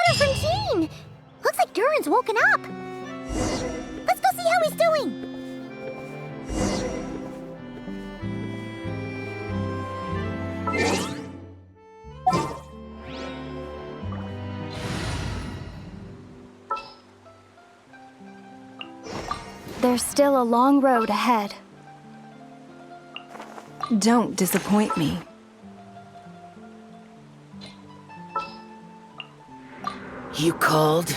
letter from Jean! Looks like Durin's woken up. Let's go see how he's doing. There's still a long road ahead. Don't disappoint me. You called?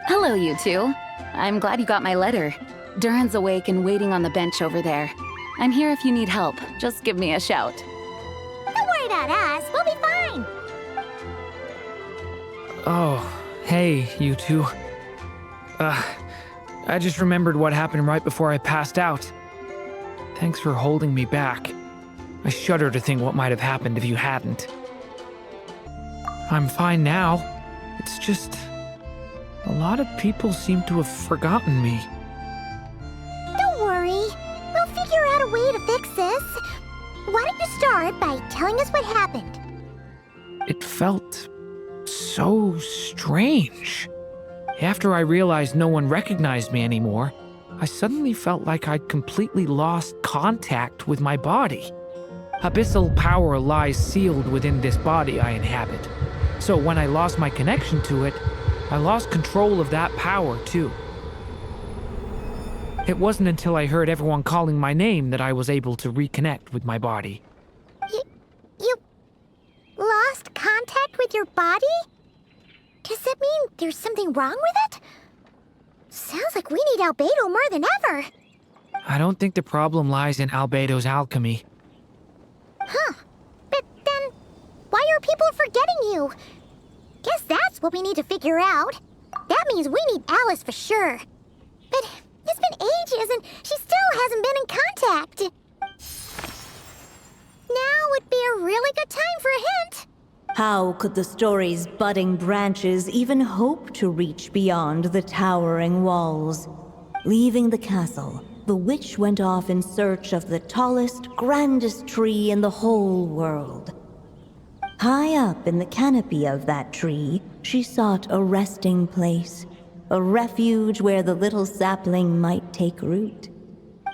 Hello, you two. I'm glad you got my letter. Durin's awake and waiting on the bench over there. I'm here if you need help. Just give me a shout. Don't worry about us. We'll be fine. Oh, hey, you two. I just remembered what happened right before I passed out. Thanks for holding me back. I shudder to think what might have happened if you hadn't. I'm fine now. It's just... a lot of people seem to have forgotten me. Don't worry. We'll figure out a way to fix this. Why don't you start by telling us what happened? It felt so strange. After I realized no one recognized me anymore, I suddenly felt like I'd completely lost contact with my body. Abyssal power lies sealed within this body I inhabit. So when I lost my connection to it, I lost control of that power, too. It wasn't until I heard everyone calling my name that I was able to reconnect with my body. You lost contact with your body? Does that mean there's something wrong with it? Sounds like we need Albedo more than ever. I don't think the problem lies in Albedo's alchemy. Huh. But then, why are people forgetting you? Guess that's what we need to figure out. That means we need Alice for sure. But it's been ages and she still hasn't been in contact. Now would be a really good time for a hint. How could the story's budding branches even hope to reach beyond the towering walls? Leaving the castle, the witch went off in search of the tallest, grandest tree in the whole world. High up in the canopy of that tree, she sought a resting place, a refuge where the little sapling might take root.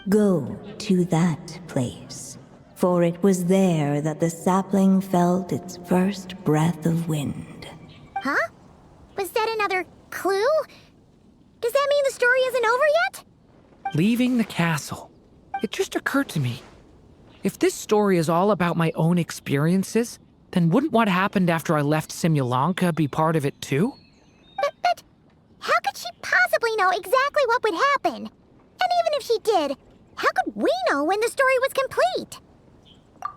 Go to that place, for it was there that the sapling felt its first breath of wind. Huh? Was that another clue? Does that mean the story isn't over yet? Leaving the castle. It just occurred to me. If this story is all about my own experiences, then wouldn't what happened after I left Simulanka be part of it too? But how could she possibly know exactly what would happen? And even if she did, how could we know when the story was complete?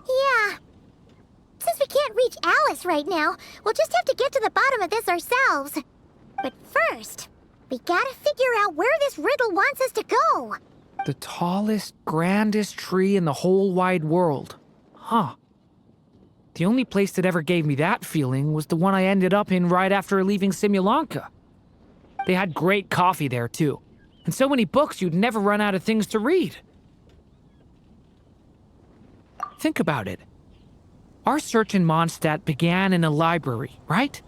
Yeah. Since we can't reach Alice right now, we'll just have to get to the bottom of this ourselves. But first, we gotta figure out where this riddle wants us to go. The tallest, grandest tree in the whole wide world. Huh. The only place that ever gave me that feeling was the one I ended up in right after leaving Simulanka. They had great coffee there, too. And so many books you'd never run out of things to read. Think about it. Our search in Mondstadt began in a library, right?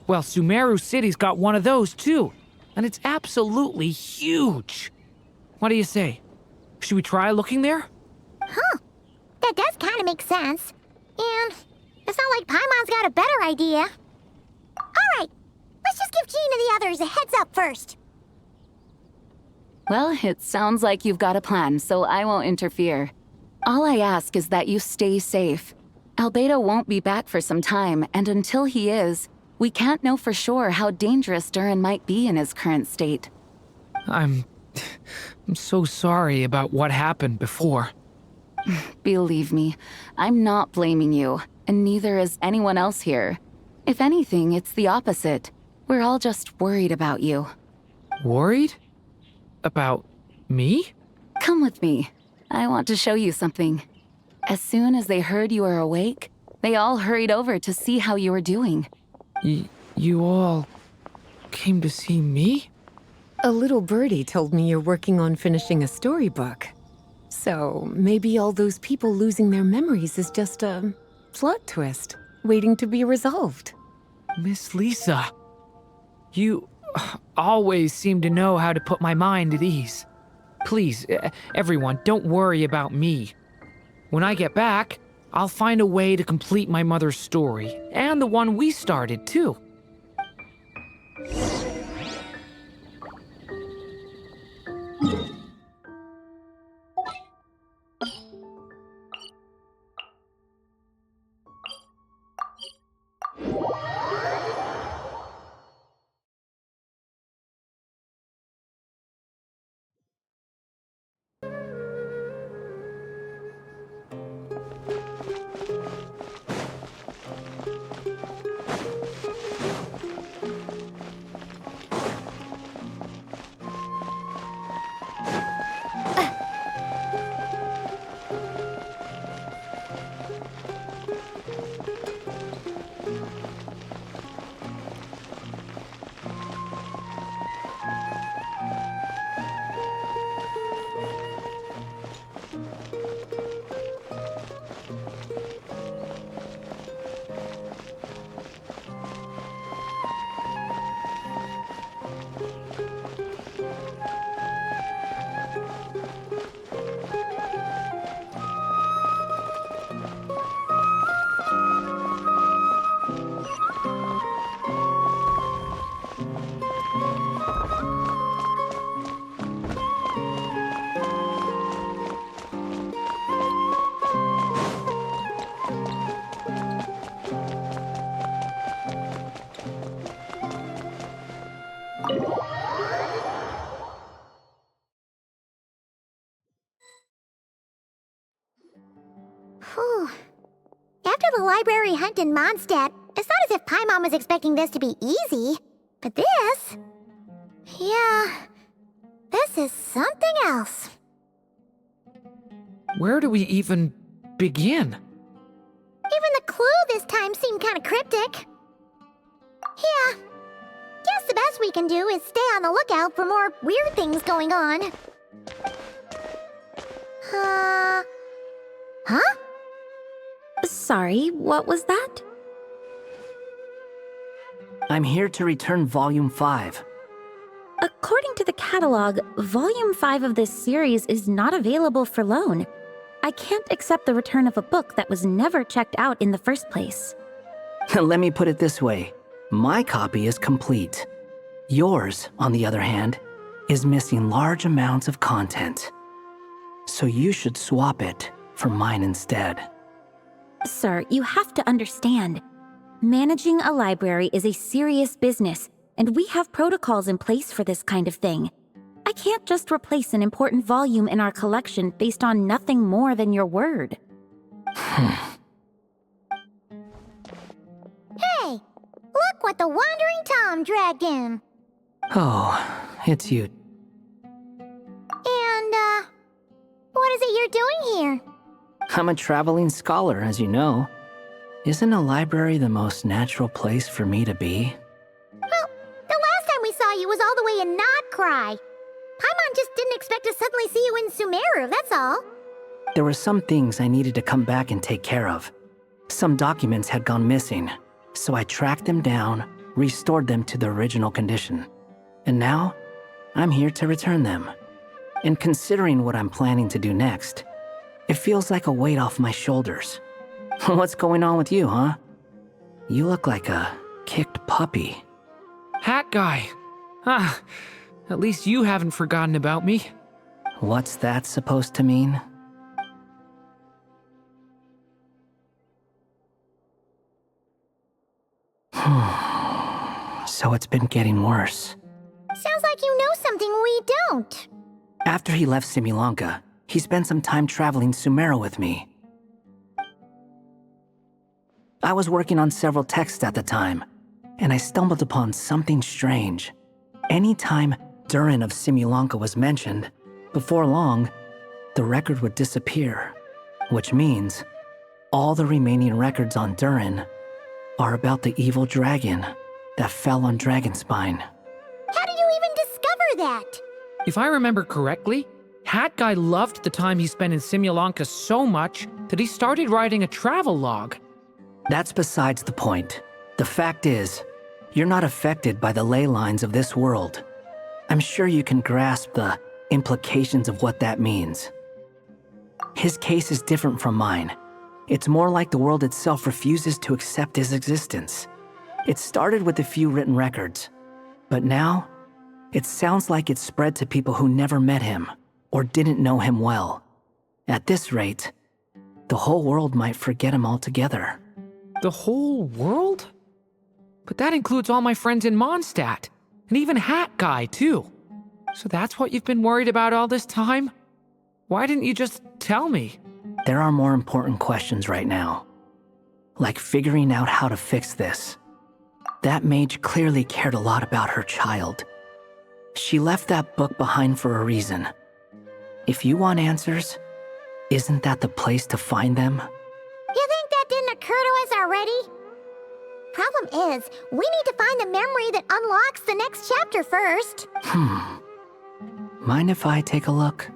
Well, Sumeru City's got one of those, too. And it's absolutely huge. What do you say? Should we try looking there? Huh. That does kind of make sense. And it's not like Paimon's got a better idea. All right, let's just give Jean and the others a heads up first. Well, it sounds like you've got a plan, so I won't interfere. All I ask is that you stay safe. Albedo won't be back for some time, and until he is, we can't know for sure how dangerous Durin might be in his current state. I'm so sorry about what happened before. Believe me, I'm not blaming you, and neither is anyone else here. If anything, it's the opposite. We're all just worried about you. Worried? About me? Come with me. I want to show you something. As soon as they heard you were awake, they all hurried over to see how you were doing. You all came to see me? A little birdie told me you're working on finishing a storybook. So maybe all those people losing their memories is just a plot twist waiting to be resolved. Miss Lisa, you always seem to know how to put my mind at ease. Please, everyone, don't worry about me. When I get back, I'll find a way to complete my mother's story, and the one we started, too. Whew. After the library hunt in Mondstadt, it's not as if Paimon was expecting this to be easy. But this... yeah... this is something else. Where do we even begin? Even the clue this time seemed kind of cryptic. Yeah. Guess the best we can do is stay on the lookout for more weird things going on. Huh? Sorry, what was that? I'm here to return Volume 5. According to the catalog, Volume 5 of this series is not available for loan. I can't accept the return of a book that was never checked out in the first place. Let me put it this way. My copy is complete. Yours, on the other hand, is missing large amounts of content. So you should swap it for mine instead. Sir, you have to understand. Managing a library is a serious business, and we have protocols in place for this kind of thing. I can't just replace an important volume in our collection based on nothing more than your word. Hey! Look what the Wandering Tom dragged in! Oh, it's you. And, what is it you're doing here? I'm a traveling scholar, as you know. Isn't a library the most natural place for me to be? Well, the last time we saw you was all the way in Nodcry. Paimon just didn't expect to suddenly see you in Sumeru, that's all. There were some things I needed to come back and take care of. Some documents had gone missing, so I tracked them down, restored them to the original condition. And now, I'm here to return them. And considering what I'm planning to do next, it feels like a weight off my shoulders. What's going on with you, huh? You look like a kicked puppy. Hat guy. Ah, at least you haven't forgotten about me. What's that supposed to mean? So it's been getting worse. Sounds like you know something we don't. After he left Similanka, He spent some time traveling Sumeru with me. I was working on several texts at the time, and I stumbled upon something strange. Anytime Durin of Simulanka was mentioned, before long, the record would disappear, which means all the remaining records on Durin are about the evil dragon that fell on Dragonspine. How did you even discover that? If I remember correctly, Hat Guy loved the time he spent in Simulanka so much that he started writing a travel log. That's besides the point. The fact is, you're not affected by the ley lines of this world. I'm sure you can grasp the implications of what that means. His case is different from mine. It's more like the world itself refuses to accept his existence. It started with a few written records, but now, it sounds like it's spread to people who never met him or didn't know him well. At this rate, the whole world might forget him altogether. The whole world? But that includes all my friends in Mondstadt, and even Hat Guy, too. So that's what you've been worried about all this time? Why didn't you just tell me? There are more important questions right now. Like figuring out how to fix this. That mage clearly cared a lot about her child. She left that book behind for a reason. If you want answers, isn't that the place to find them? You think that didn't occur to us already? Problem is, we need to find the memory that unlocks the next chapter first. Mind if I take a look?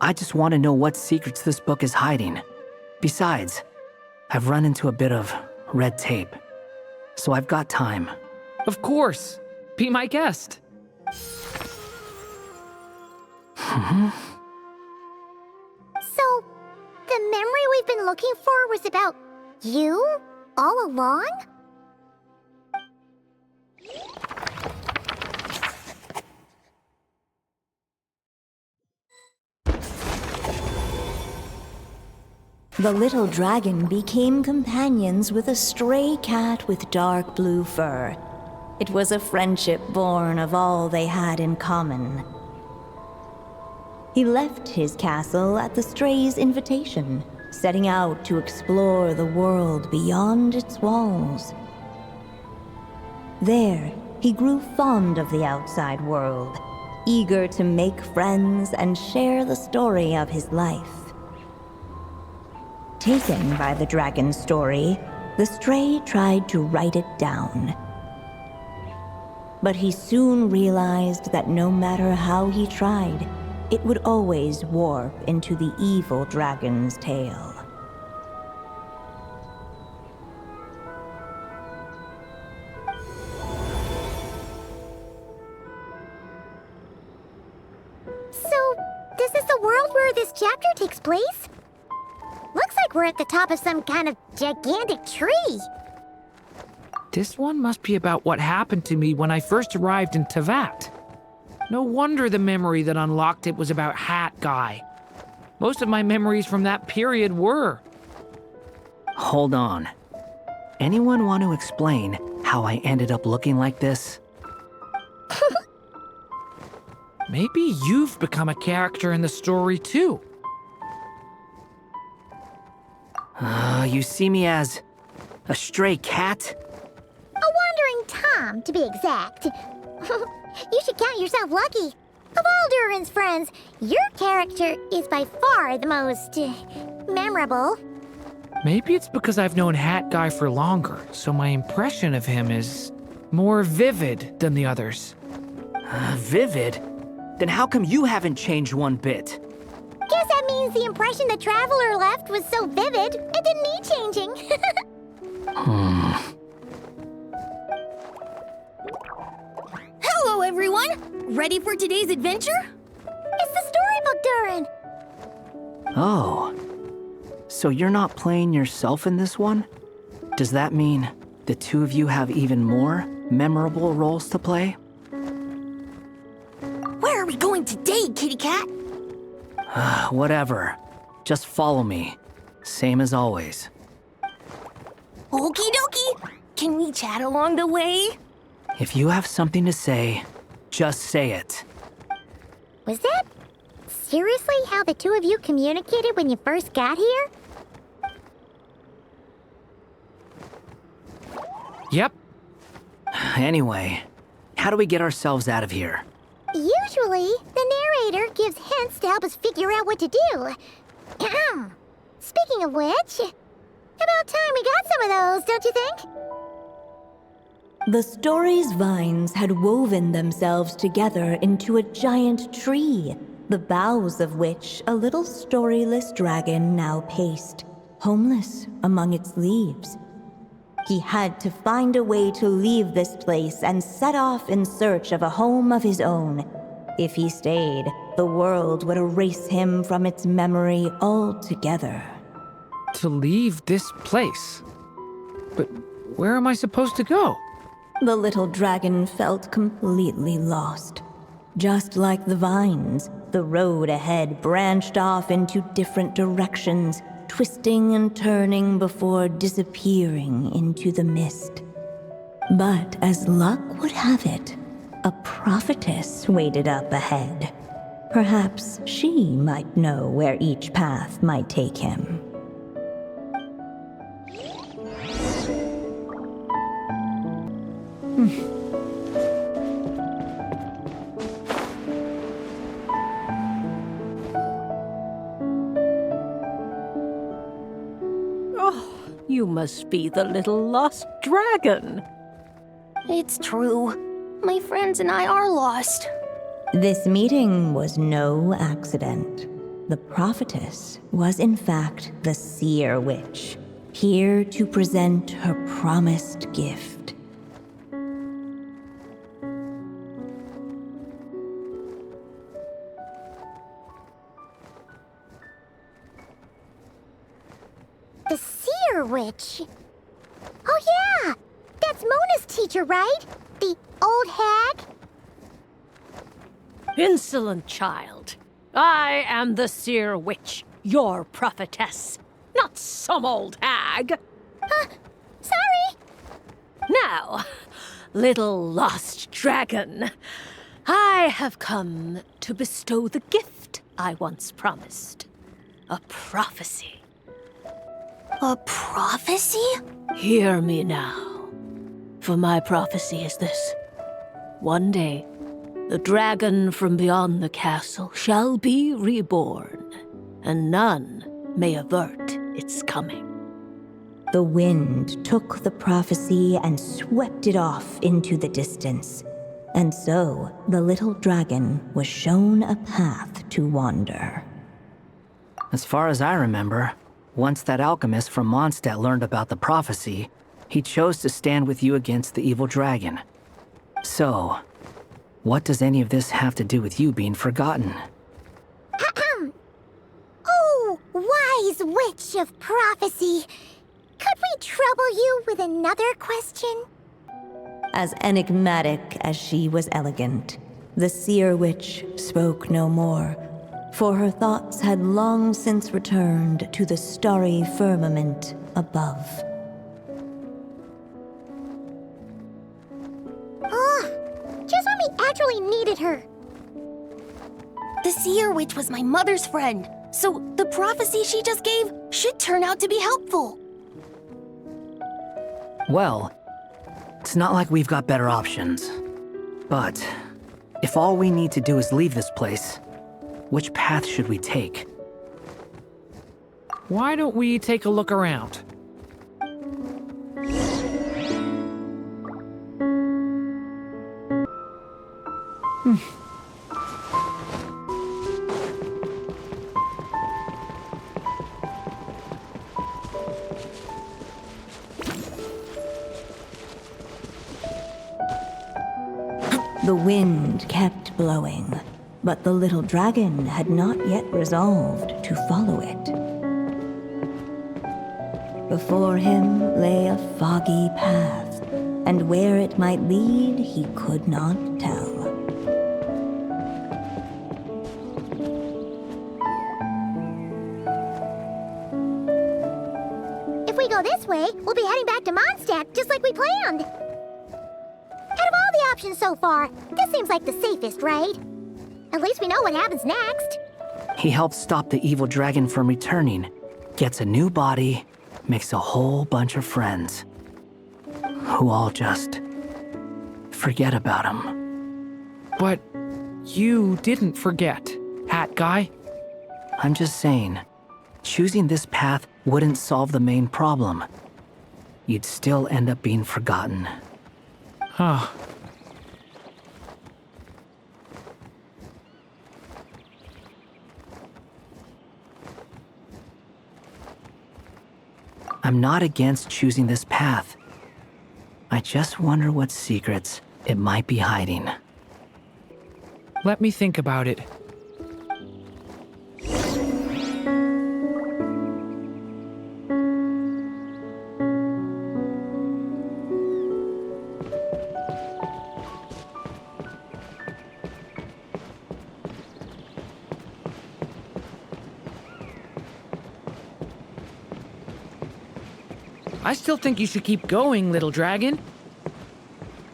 I just want to know what secrets this book is hiding. Besides, I've run into a bit of red tape, so I've got time. Of course. Be my guest. So, the memory we've been looking for was about you all along? The little dragon became companions with a stray cat with dark blue fur. It was a friendship born of all they had in common. He left his castle at the stray's invitation, setting out to explore the world beyond its walls. There, he grew fond of the outside world, eager to make friends and share the story of his life. Taken by the dragon's story, the stray tried to write it down. But he soon realized that no matter how he tried, it would always warp into the evil dragon's tale. So, this is the world where this chapter takes place? Looks like we're at the top of some kind of gigantic tree. This one must be about what happened to me when I first arrived in Tevat. No wonder the memory that unlocked it was about Hat Guy. Most of my memories from that period were. Hold on. Anyone want to explain how I ended up looking like this? Maybe you've become a character in the story too. You see me as a stray cat? A wandering Tom, to be exact. You should count yourself lucky. Of all Durin's friends, your character is by far the most memorable. Maybe it's because I've known Hat Guy for longer, so my impression of him is more vivid than the others. Vivid? Then how come you haven't changed one bit? Guess that means the impression the traveler left was so vivid, it didn't need changing. Hello, everyone! Ready for today's adventure? It's the storybook, Durin. Oh. So you're not playing yourself in this one? Does that mean the two of you have even more memorable roles to play? Where are we going today, kitty cat? Whatever. Just follow me. Same as always. Okie dokie! Can we chat along the way? If you have something to say, just say it. Was that seriously how the two of you communicated when you first got here? Yep. Anyway, how do we get ourselves out of here? Usually, the narrator gives hints to help us figure out what to do. Speaking of which, about time we got some of those, don't you think? The story's vines had woven themselves together into a giant tree, the boughs of which a little storyless dragon now paced, homeless among its leaves. He had to find a way to leave this place and set off in search of a home of his own. If he stayed, the world would erase him from its memory altogether. To leave this place? But where am I supposed to go? The little dragon felt completely lost. Just like the vines, the road ahead branched off into different directions, twisting and turning before disappearing into the mist. But as luck would have it, a prophetess waited up ahead. Perhaps she might know where each path might take him. You must be the little lost dragon. It's true. My friends and I are lost. This meeting was no accident. The prophetess was in fact the seer witch, here to present her promised gift. The seer witch. Oh yeah! That's Mona's teacher, right? The old hag? Insolent child. I am the seer witch, your prophetess, not some old hag. Sorry! Now, little lost dragon, I have come to bestow the gift I once promised. A prophecy. A prophecy? Hear me now, for my prophecy is this. One day, the dragon from beyond the castle shall be reborn, and none may avert its coming. The wind took the prophecy and swept it off into the distance. And so, the little dragon was shown a path to wander. As far as I remember, once that alchemist from Mondstadt learned about the prophecy, he chose to stand with you against the evil dragon. So, what does any of this have to do with you being forgotten? Oh, wise witch of prophecy! Could we trouble you with another question? As enigmatic as she was elegant, the seer witch spoke no more, for her thoughts had long since returned to the starry firmament above. Just when we actually needed her. The seer witch was my mother's friend, so the prophecy she just gave should turn out to be helpful. Well, it's not like we've got better options. But if all we need to do is leave this place, which path should we take? Why don't we take a look around? The wind kept blowing, but the little dragon had not yet resolved to follow it. Before him lay a foggy path, and where it might lead he could not tell. If we go this way, we'll be heading back to Mondstadt just like we planned. Out of all the options so far, this seems like the safest, right? At least we know what happens next. He helps stop the evil dragon from returning, gets a new body, makes a whole bunch of friends, who all just forget about him. But you didn't forget, Hat Guy. I'm just saying, choosing this path wouldn't solve the main problem. You'd still end up being forgotten. Huh. I'm not against choosing this path. I just wonder what secrets it might be hiding. Let me think about it. I still think you should keep going, little dragon.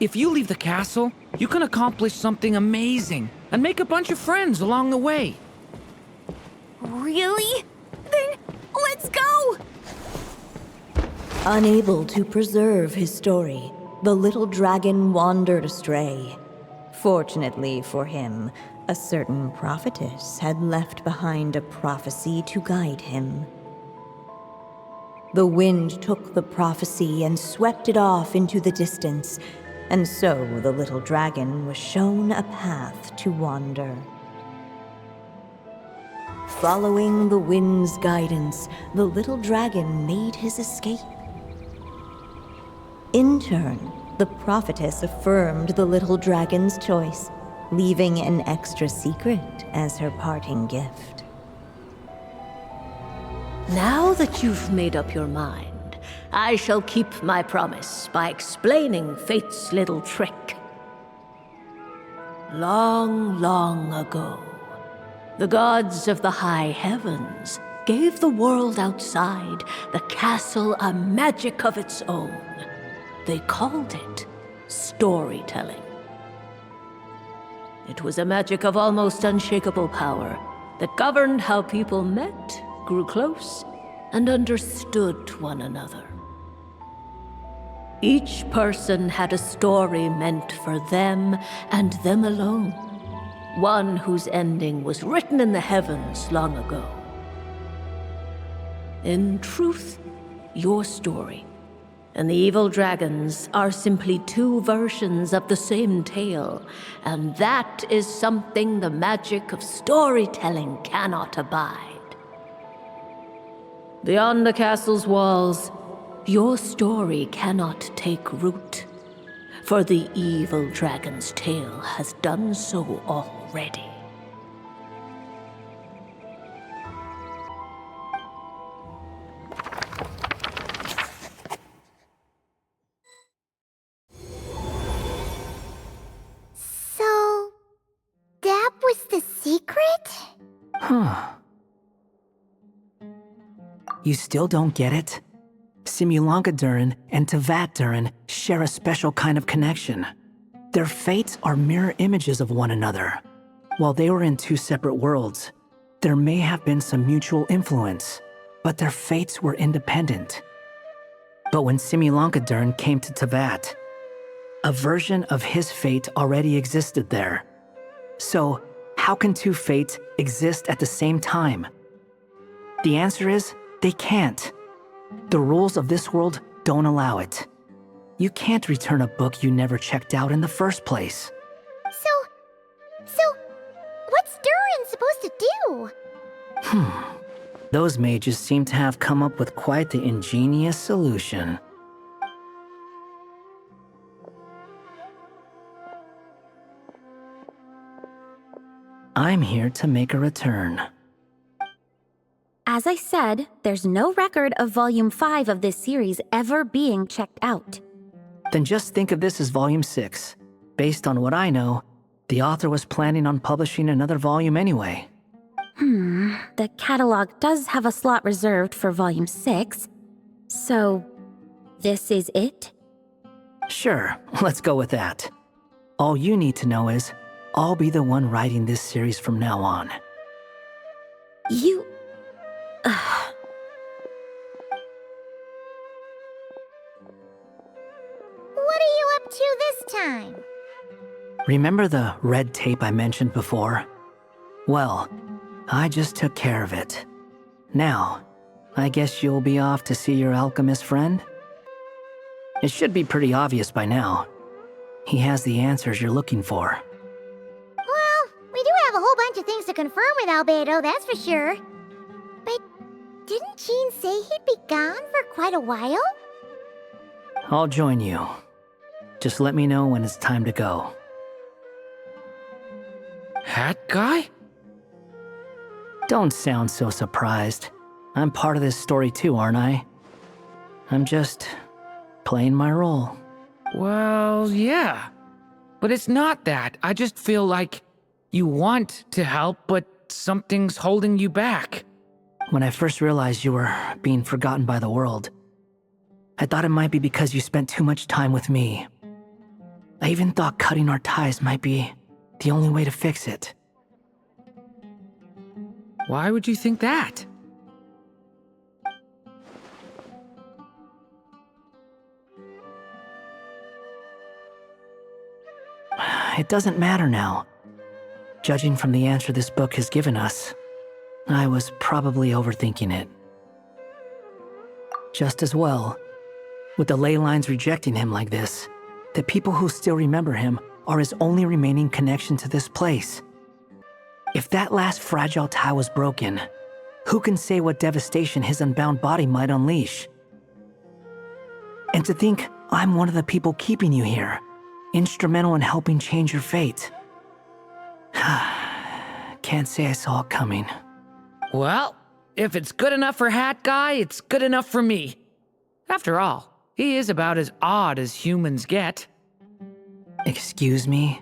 If you leave the castle, you can accomplish something amazing and make a bunch of friends along the way. Really? Then let's go! Unable to preserve his story, the little dragon wandered astray. Fortunately for him, a certain prophetess had left behind a prophecy to guide him. The wind took the prophecy and swept it off into the distance, and so the little dragon was shown a path to wander. Following the wind's guidance, the little dragon made his escape. In turn, the prophetess affirmed the little dragon's choice, leaving an extra secret as her parting gift. Now that you've made up your mind, I shall keep my promise by explaining Fate's little trick. Long, long ago, the gods of the high heavens gave the world outside the castle a magic of its own. They called it storytelling. It was a magic of almost unshakable power that governed how people met, grew close, and understood one another. Each person had a story meant for them and them alone, one whose ending was written in the heavens long ago. In truth, your story and the evil dragons are simply two versions of the same tale, and that is something the magic of storytelling cannot abide. Beyond the castle's walls, your story cannot take root, for the evil dragon's tale has done so already. So, that was the secret? Huh. You still don't get it? Simulanka Durin and Tevat Durin share a special kind of connection. Their fates are mirror images of one another. While they were in two separate worlds, there may have been some mutual influence, but their fates were independent. But when Simulanka Durin came to Tevat, a version of his fate already existed there. So, how can two fates exist at the same time? The answer is, they can't. The rules of this world don't allow it. You can't return a book you never checked out in the first place. So, what's Durin supposed to do? Those mages seem to have come up with quite the ingenious solution. I'm here to make a return. As I said, there's no record of Volume 5 of this series ever being checked out. Then just think of this as Volume 6. Based on what I know, the author was planning on publishing another volume anyway. The catalog does have a slot reserved for Volume 6. So, this is it? Sure, let's go with that. All you need to know is, I'll be the one writing this series from now on. You... What are you up to this time? Remember the red tape I mentioned before? Well, I just took care of it. Now, I guess you'll be off to see your alchemist friend? It should be pretty obvious by now. He has the answers you're looking for. Well, we do have a whole bunch of things to confirm with Albedo, that's for sure. But didn't Jean say he'd be gone for quite a while? I'll join you. Just let me know when it's time to go. Hat guy? Don't sound so surprised. I'm part of this story too, aren't I? I'm just playing my role. Well, yeah. But it's not that. I just feel like you want to help, but something's holding you back. When I first realized you were being forgotten by the world, I thought it might be because you spent too much time with me. I even thought cutting our ties might be the only way to fix it. Why would you think that? It doesn't matter now. Judging from the answer this book has given us, I was probably overthinking it. Just as well, with the ley lines rejecting him like this, the people who still remember him are his only remaining connection to this place. If that last fragile tie was broken, who can say what devastation his unbound body might unleash? And to think I'm one of the people keeping you here, instrumental in helping change your fate. Can't say I saw it coming. Well, if it's good enough for Hat Guy, it's good enough for me. After all, he is about as odd as humans get. Excuse me?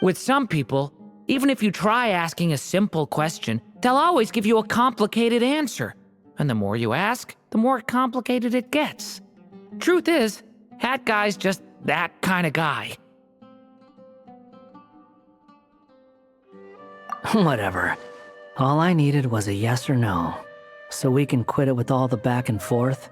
With some people, even if you try asking a simple question, they'll always give you a complicated answer. And the more you ask, the more complicated it gets. Truth is, Hat Guy's just that kind of guy. Whatever. All I needed was a yes or no, so we can quit it with all the back and forth.